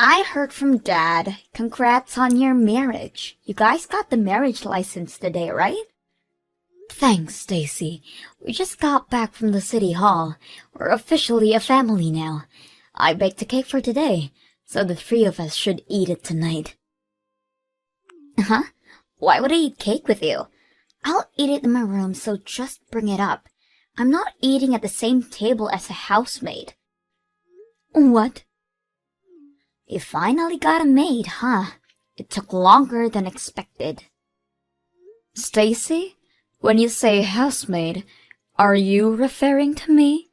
I heard from Dad. Congrats on your marriage. You guys got the marriage license today, right? Thanks, Stacy. We just got back from the city hall. We're officially a family now. I baked a cake for today, so the three of us should eat it tonight. Huh? Why would I eat cake with you? I'll eat it in my room, so just bring it up. I'm not eating at the same table as a housemaid. What? You finally got a maid, huh? It took longer than expected. Stacy, when you say housemaid, are you referring to me?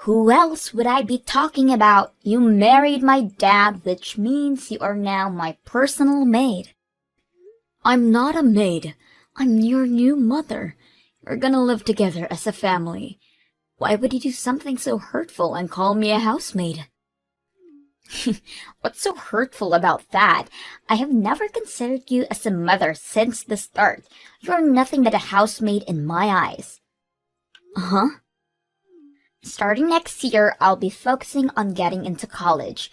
Who else would I be talking about? You married my dad, which means you are now my personal maid. I'm not a maid. I'm your new mother. We're gonna live together as a family. Why would you do something so hurtful and call me a housemaid? What's so hurtful about that? I have never considered you as a mother since the start. You're nothing but a housemaid in my eyes. Huh? Starting next year, I'll be focusing on getting into college.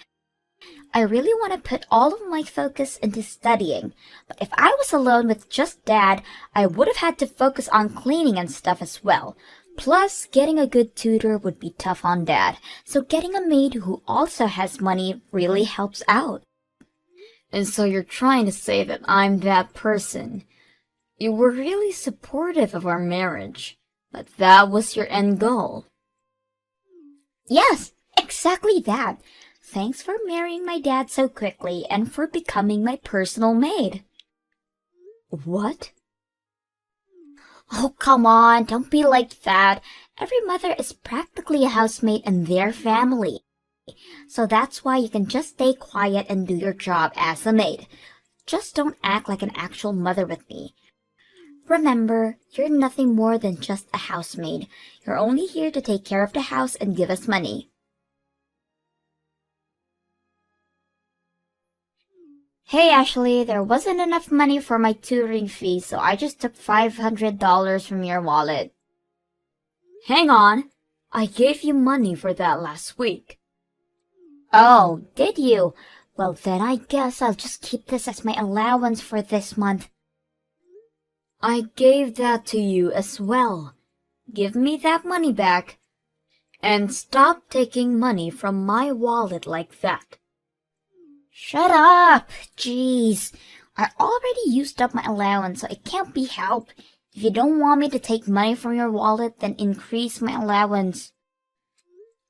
I really want to put all of my focus into studying, but if I was alone with just Dad, I would have had to focus on cleaning and stuff as well. Plus, getting a good tutor would be tough on Dad, so getting a maid who also has money really helps out. And so you're trying to say that I'm that person. You were really supportive of our marriage, but that was your end goal. Yes, exactly that. Thanks for marrying my dad so quickly and for becoming my personal maid. What? Oh, come on, don't be like that. Every mother is practically a housemaid in their family. So that's why you can just stay quiet and do your job as a maid. Just don't act like an actual mother with me. Remember, you're nothing more than just a housemaid. You're only here to take care of the house and give us money. Hey Ashley, there wasn't enough money for my tutoring fee, so I just took $500 from your wallet. Hang on, I gave you money for that last week. Oh, did you? Well then I guess I'll just keep this as my allowance for this month. I gave that to you as well. Give me that money back. And stop taking money from my wallet like that. Shut up! Jeez. I already used up my allowance, so it can't be helped. If you don't want me to take money from your wallet, then increase my allowance.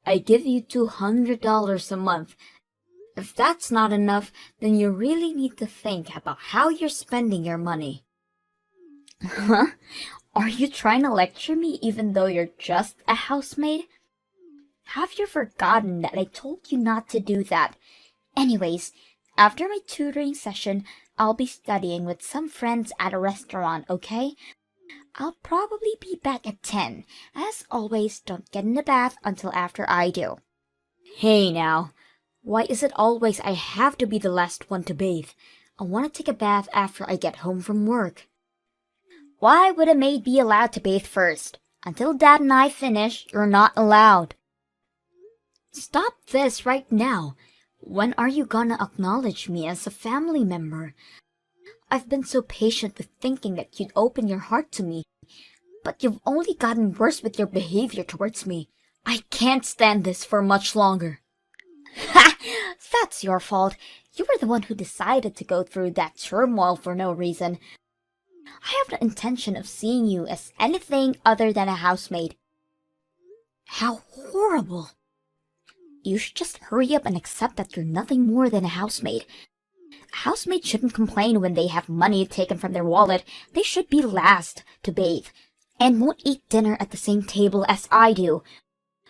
I give you $200 a month. If that's not enough, then you really need to think about how you're spending your money. Huh? Are you trying to lecture me even though you're just a housemaid? Have you forgotten that I told you not to do that? Anyways, after my tutoring session, I'll be studying with some friends at a restaurant, okay? I'll probably be back at 10. As always, don't get in the bath until after I do. Hey now, why is it always I have to be the last one to bathe? I want to take a bath after I get home from work. Why would a maid be allowed to bathe first? Until Dad and I finish, you're not allowed. Stop this right now. When are you gonna acknowledge me as a family member? I've been so patient with thinking that you'd open your heart to me, but you've only gotten worse with your behavior towards me. I can't stand this for much longer. Ha! That's your fault. You were the one who decided to go through that turmoil for no reason. I have the intention of seeing you as anything other than a housemaid. How horrible! You should just hurry up and accept that you're nothing more than a housemaid. A housemaid shouldn't complain when they have money taken from their wallet. They should be last to bathe, and won't eat dinner at the same table as I do.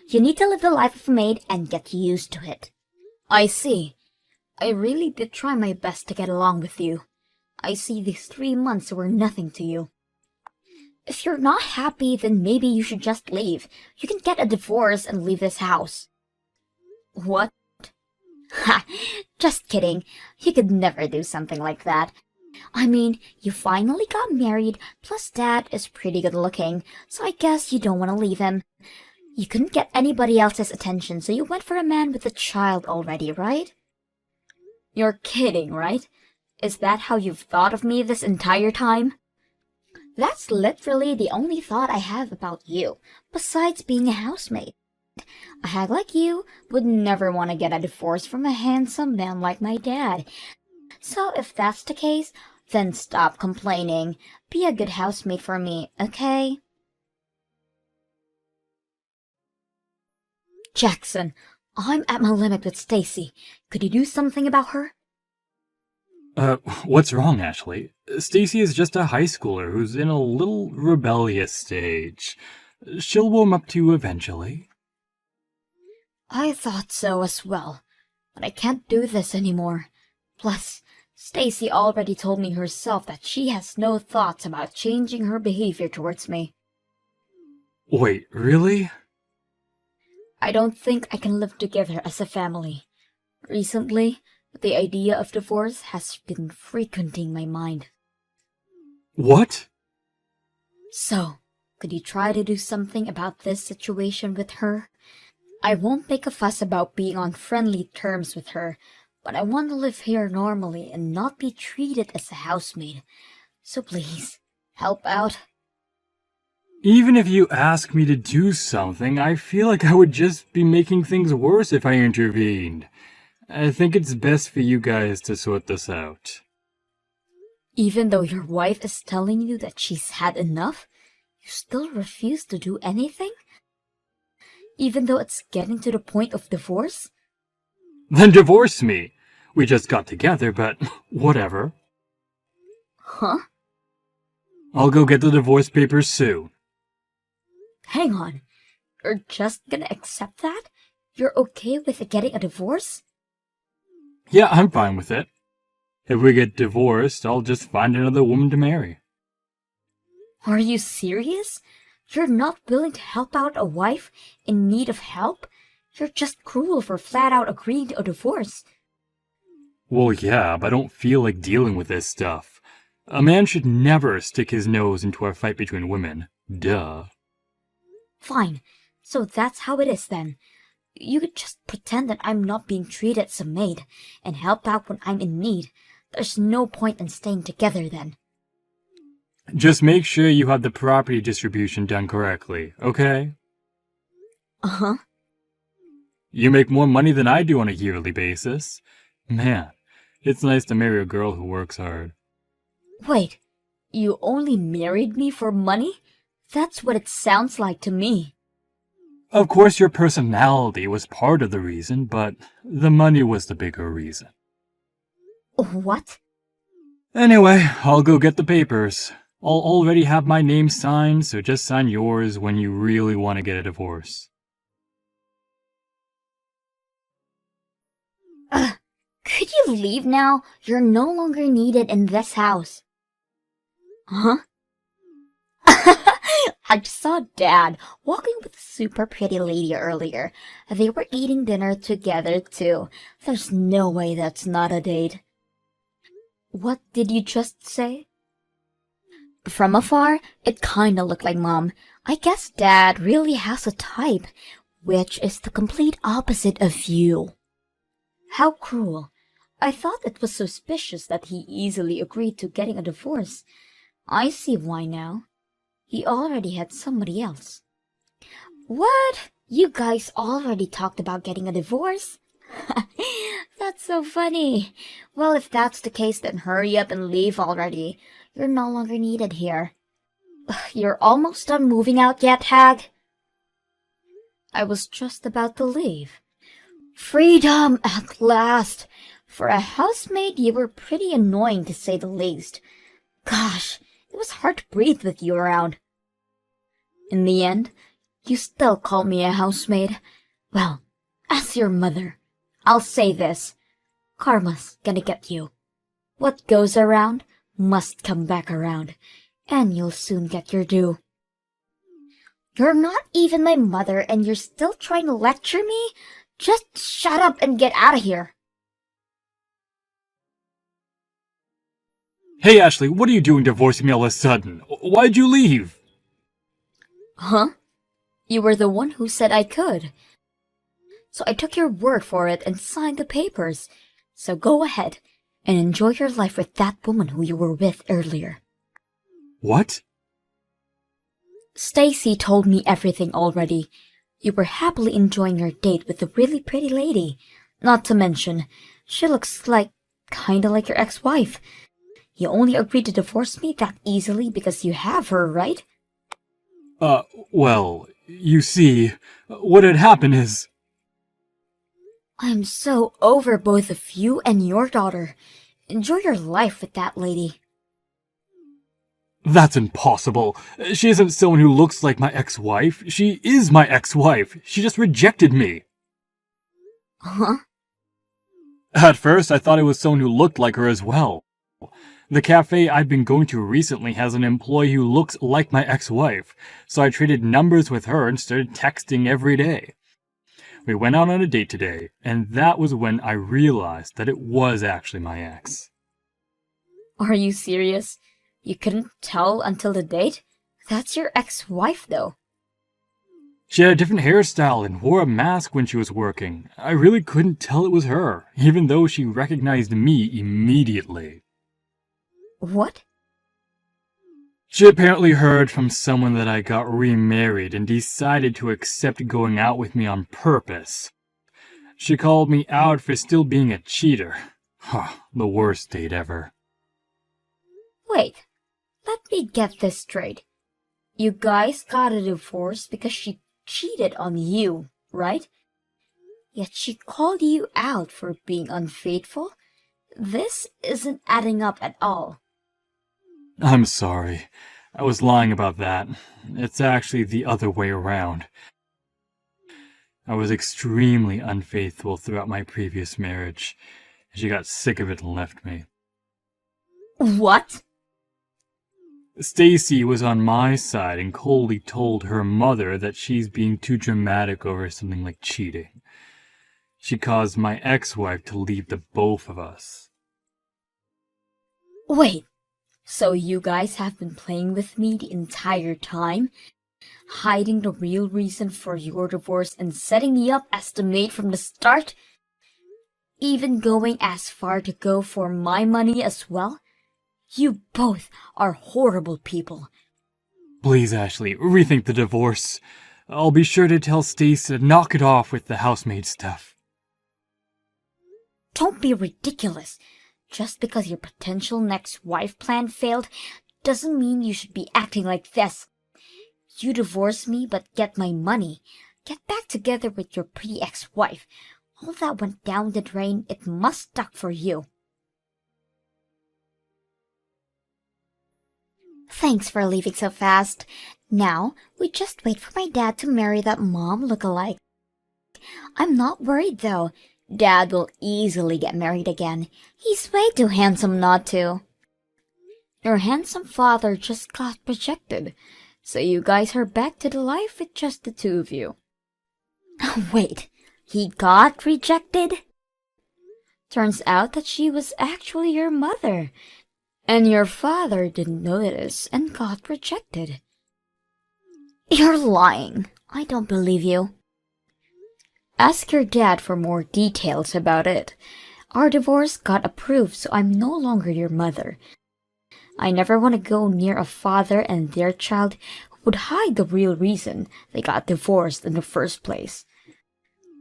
You need to live the life of a maid and get used to it. I see. I really did try my best to get along with you. I see these 3 months were nothing to you. If you're not happy, then maybe you should just leave. You can get a divorce and leave this house. What? Ha! Just kidding. You could never do something like that. I mean, you finally got married, plus Dad is pretty good looking, so I guess you don't want to leave him. You couldn't get anybody else's attention, so you went for a man with a child already, right? You're kidding, right? Is that how you've thought of me this entire time? That's literally the only thought I have about you, besides being a housemaid. A hag like you would never want to get a divorce from a handsome man like my dad. So if that's the case, then stop complaining. Be a good housemaid for me, okay? Jackson, I'm at my limit with Stacy. Could you do something about her? What's wrong, Ashley? Stacy is just a high schooler who's in a little rebellious stage. She'll warm up to you eventually. I thought so as well, but I can't do this anymore. Plus, Stacy already told me herself that she has no thoughts about changing her behavior towards me. Wait, really? I don't think I can live together as a family. Recently, the idea of divorce has been frequenting my mind. What? So, could you try to do something about this situation with her? I won't make a fuss about being on friendly terms with her, but I want to live here normally and not be treated as a housemaid. So please, help out. Even if you ask me to do something, I feel like I would just be making things worse if I intervened. I think it's best for you guys to sort this out. Even though your wife is telling you that she's had enough, you still refuse to do anything? Even though it's getting to the point of divorce? Then divorce me. We just got together, but whatever. Huh? I'll go get the divorce papers soon. Hang on. You're just gonna accept that? You're okay with getting a divorce? Yeah, I'm fine with it. If we get divorced, I'll just find another woman to marry. Are you serious? You're not willing to help out a wife in need of help? You're just cruel for flat out agreeing to a divorce. Well, yeah, but I don't feel like dealing with this stuff. A man should never stick his nose into a fight between women. Duh. Fine. So that's how it is then. You could just pretend that I'm not being treated as a maid and help out when I'm in need. There's no point in staying together then. Just make sure you have the property distribution done correctly, okay? Uh-huh. You make more money than I do on a yearly basis. Man, it's nice to marry a girl who works hard. Wait, you only married me for money? That's what it sounds like to me. Of course your personality was part of the reason, but the money was the bigger reason. What? Anyway, I'll go get the papers. I'll already have my name signed, so just sign yours when you really want to get a divorce. Could you leave now? You're no longer needed in this house. Huh? I just saw Dad walking with a super pretty lady earlier. They were eating dinner together too. There's no way that's not a date. What did you just say? From afar, it kinda looked like Mom. I guess Dad really has a type, which is the complete opposite of you. How cruel. I thought it was suspicious that he easily agreed to getting a divorce. I see why now. He already had somebody else. What? You guys already talked about getting a divorce? That's so funny. Well, if that's the case, then hurry up and leave already. You're no longer needed here. You're almost done moving out yet, hag? I was just about to leave. Freedom at last! For a housemaid, you were pretty annoying to say the least. Gosh, it was hard to breathe with you around. In the end, you still call me a housemaid. Well, as your mother, I'll say this. Karma's gonna get you. What goes around must come back around, and you'll soon get your due. You're not even my mother, and you're still trying to lecture me? Just shut up and get out of here. Hey Ashley, what are you doing divorcing me all of a sudden? Why'd you leave? Huh? You were the one who said I could. So I took your word for it and signed the papers. So go ahead and enjoy your life with that woman who you were with earlier. What? Stacy told me everything already. You were happily enjoying your date with a really pretty lady. Not to mention, she looks kinda like your ex-wife. You only agreed to divorce me that easily because you have her, right? Well, you see, what had happened is... I'm so over both of you and your daughter. Enjoy your life with that lady. That's impossible. She isn't someone who looks like my ex-wife. She is my ex-wife. She just rejected me. Huh? At first, I thought it was someone who looked like her as well. The cafe I've been going to recently has an employee who looks like my ex-wife, so I traded numbers with her and started texting every day. We went out on a date today, and that was when I realized that it was actually my ex. Are you serious? You couldn't tell until the date? That's your ex-wife, though. She had a different hairstyle and wore a mask when she was working. I really couldn't tell it was her, even though she recognized me immediately. What? She apparently heard from someone that I got remarried and decided to accept going out with me on purpose. She called me out for still being a cheater. The worst date ever. Wait, let me get this straight. You guys got a divorce because she cheated on you, right? Yet she called you out for being unfaithful? This isn't adding up at all. I'm sorry. I was lying about that. It's actually the other way around. I was extremely unfaithful throughout my previous marriage. She got sick of it and left me. What? Stacy was on my side and coldly told her mother that she's being too dramatic over something like cheating. She caused my ex-wife to leave the both of us. Wait, so you guys have been playing with me the entire time? Hiding the real reason for your divorce and setting me up as the maid from the start? Even going as far to go for my money as well? You both are horrible people. Please, Ashley, rethink the divorce. I'll be sure to tell Stacy to knock it off with the housemaid stuff. Don't be ridiculous. Just because your potential next wife plan failed doesn't mean you should be acting like this. You divorce me but get my money. Get back together with your pretty ex-wife. All that went down the drain, it must stuck for you. Thanks for leaving so fast. Now, we just wait for my dad to marry that mom look-alike. I'm not worried though. Dad will easily get married again. He's way too handsome not to. Your handsome father just got rejected, so you guys are back to the life with just the two of you. Wait, he got rejected? Turns out that she was actually your mother, and your father didn't notice and got rejected. You're lying. I don't believe you. Ask your dad for more details about it. Our divorce got approved, so I'm no longer your mother. I never want to go near a father and their child who would hide the real reason they got divorced in the first place.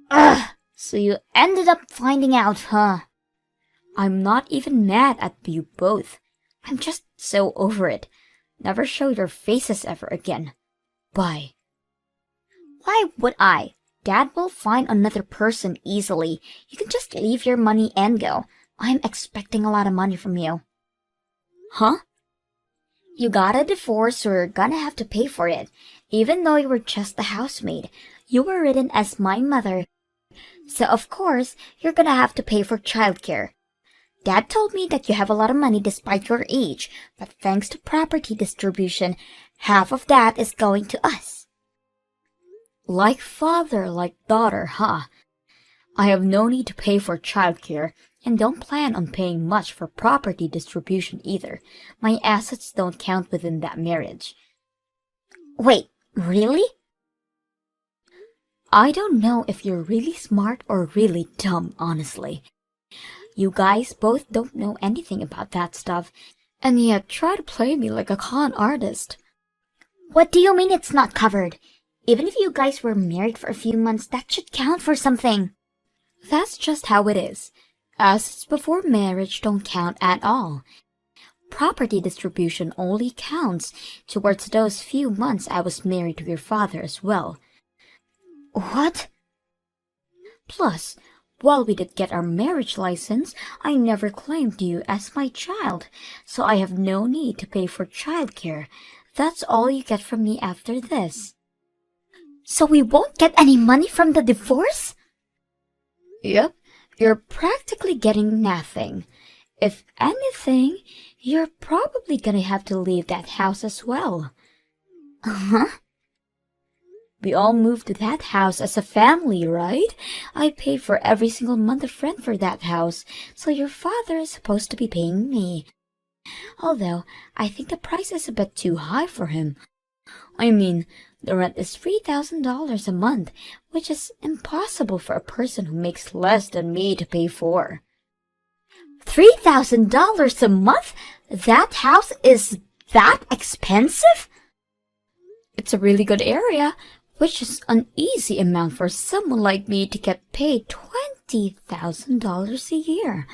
Ugh! So you ended up finding out, huh? I'm not even mad at you both. I'm just so over it. Never show your faces ever again. Bye. Why would I? Dad will find another person easily. You can just leave your money and go. I'm expecting a lot of money from you. Huh? You got a divorce, so you're gonna have to pay for it. Even though you were just a housemaid, you were written as my mother. So of course, you're gonna have to pay for childcare. Dad told me that you have a lot of money despite your age, but thanks to property distribution, half of that is going to us. Like father, like daughter, huh? I have no need to pay for childcare, and don't plan on paying much for property distribution either. My assets don't count within that marriage. Wait, really? I don't know if you're really smart or really dumb, honestly. You guys both don't know anything about that stuff, and yet try to play me like a con artist. What do you mean it's not covered? Even if you guys were married for a few months, that should count for something. That's just how it is. Assets before marriage don't count at all. Property distribution only counts towards those few months I was married to your father as well. What? Plus, while we did get our marriage license, I never claimed you as my child, so I have no need to pay for childcare. That's all you get from me after this. So we won't get any money from the divorce? Yep, you're practically getting nothing. If anything, you're probably gonna have to leave that house as well. Uh-huh. We all moved to that house as a family, right? I paid for every single month of rent for that house, so your father is supposed to be paying me. Although, I think the price is a bit too high for him. I mean, the rent is $3,000 a month, which is impossible for a person who makes less than me to pay for. $3,000 a month? That house is that expensive? It's a really good area, which is an easy amount for someone like me to get paid $20,000 a year.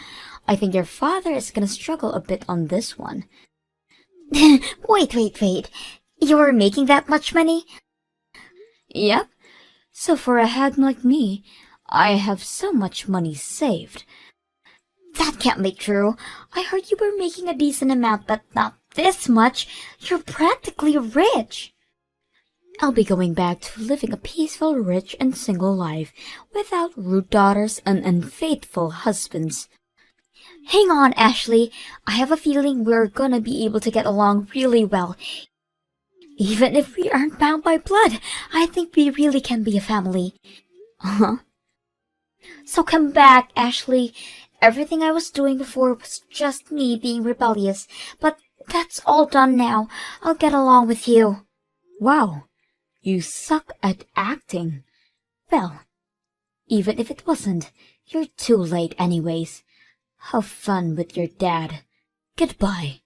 I think your father is gonna struggle a bit on this one. Wait. You're making that much money? Yep. So for a hag like me, I have so much money saved. That can't be true. I heard you were making a decent amount, but not this much. You're practically rich. I'll be going back to living a peaceful, rich, and single life without rude daughters and unfaithful husbands. Hang on, Ashley. I have a feeling we're gonna be able to get along really well. Even if we aren't bound by blood, I think we really can be a family. Uh-huh. So come back, Ashley. Everything I was doing before was just me being rebellious, but that's all done now. I'll get along with you. Wow, you suck at acting. Well, even if it wasn't, you're too late anyways. Have fun with your dad. Goodbye.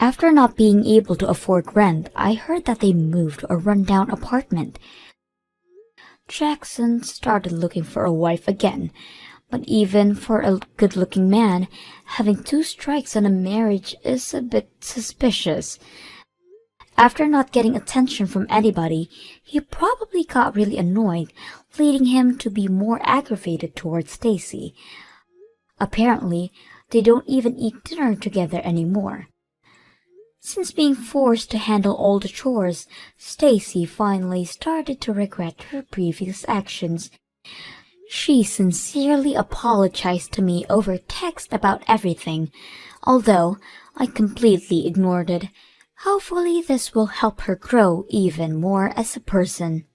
After not being able to afford rent, I heard that they moved to a rundown apartment. Jackson started looking for a wife again, but even for a good-looking man, having 2 strikes on a marriage is a bit suspicious. After not getting attention from anybody, he probably got really annoyed, leading him to be more aggravated towards Stacy. Apparently, they don't even eat dinner together anymore. Since being forced to handle all the chores, Stacy finally started to regret her previous actions. She sincerely apologized to me over text about everything, although I completely ignored it. Hopefully this will help her grow even more as a person.